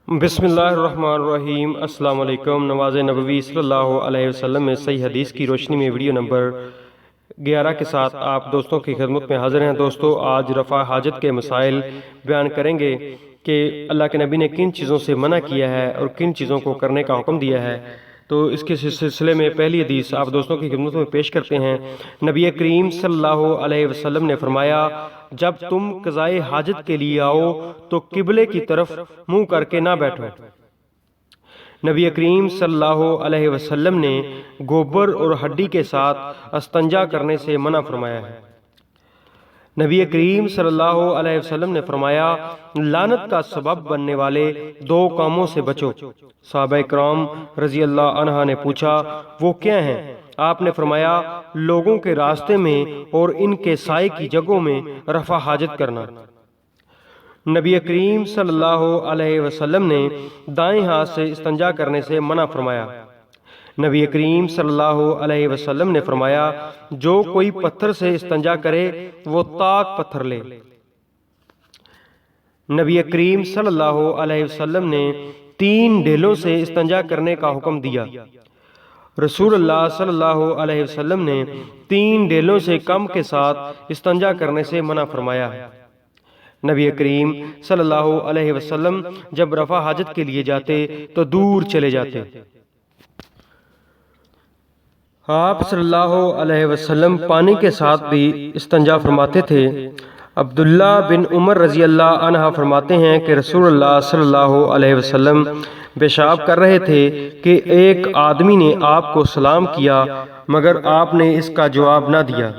بسم اللہ الرحمن الرحیم۔ السلام علیکم۔ نواز نبوی صلی اللہ علیہ وسلم میں صحیح حدیث کی روشنی میں ویڈیو نمبر 11 کے ساتھ آپ دوستوں کی خدمت میں حاضر ہیں۔ دوستو، آج رفع حاجت کے مسائل بیان کریں گے کہ اللہ کے نبی نے کن چیزوں سے منع کیا ہے اور کن چیزوں کو کرنے کا حکم دیا ہے۔ تو اس کے سلسلے میں پہلی حدیث آپ دوستوں کی خدمت میں پیش کرتے ہیں۔ نبی کریم صلی اللہ علیہ وسلم نے فرمایا، جب تم قضائے حاجت کے لیے آؤ تو قبلے کی طرف منہ کر کے نہ بیٹھو۔ نبی کریم صلی اللہ علیہ وسلم نے گوبر اور ہڈی کے ساتھ استنجا کرنے سے منع فرمایا ہے۔ نبی کریم صلی اللہ علیہ وسلم نے فرمایا، لعنت کا سبب بننے والے دو کاموں سے بچو۔ صحابہ کرام رضی اللہ عنہ نے پوچھا، وہ کیا ہیں؟ آپ نے فرمایا، لوگوں کے راستے میں اور ان کے سائے کی جگہوں میں رفع حاجت کرنا۔ نبی کریم صلی اللہ علیہ وسلم نے دائیں ہاتھ سے استنجا کرنے سے منع فرمایا۔ نبی کریم صلی اللہ علیہ وسلم نے فرمایا، جو کوئی پتھر سے استنجا کرے وہ طاق پتھر لے۔ نبی کریم صلی اللہ علیہ وسلم نے 3 ڈھیلوں سے استنجا کرنے کا حکم دیا۔ رسول اللہ صلی اللہ علیہ وسلم نے 3 ڈھیلوں سے کم کے ساتھ استنجا کرنے سے منع فرمایا۔ نبی کریم صلی اللہ علیہ وسلم جب رفع حاجت کے لیے جاتے تو دور چلے جاتے۔ آپ صلی اللہ علیہ وسلم پانی کے ساتھ بھی استنجا فرماتے تھے۔ عبداللہ بن عمر رضی اللہ عنہ فرماتے ہیں کہ رسول اللہ صلی اللہ علیہ وسلم پیشاب کر رہے تھے کہ ایک آدمی نے آپ کو سلام کیا مگر آپ نے اس کا جواب نہ دیا۔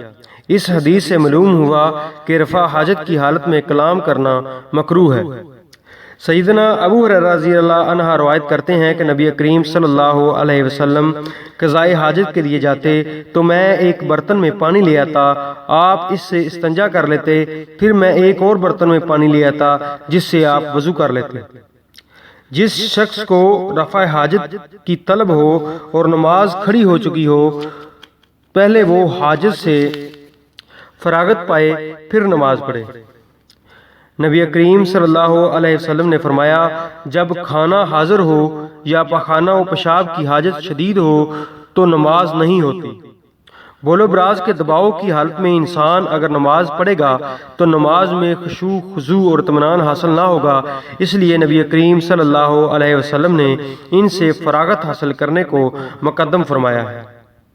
اس حدیث سے معلوم ہوا کہ رفع حاجت کی حالت میں کلام کرنا مکروہ ہے۔ سیدنا ابو ہریرہ رضی اللہ عنہ روایت کرتے ہیں کہ نبی کریم صلی اللہ علیہ وسلم قضائے حاجت کے لیے جاتے تو میں ایک برتن میں پانی لے آتا، آپ اس سے استنجا کر لیتے، پھر میں ایک اور برتن میں پانی لے آتا جس سے آپ وضو کر لیتے۔ جس شخص کو رفع حاجت کی طلب ہو اور نماز کھڑی ہو چکی ہو، پہلے وہ حاجت سے فراغت پائے پھر نماز پڑھے۔ نبی کریم صلی اللہ علیہ وسلم نے فرمایا، جب کھانا حاضر ہو یا پخانہ و پیشاب کی حاجت شدید ہو تو نماز نہیں ہوتی۔ بول و براز کے دباؤ کی حالت میں انسان اگر نماز پڑھے گا تو نماز میں خشوع خضوع اور اطمینان حاصل نہ ہوگا، اس لیے نبی کریم صلی اللہ علیہ وسلم نے ان سے فراغت حاصل کرنے کو مقدم فرمایا ہے۔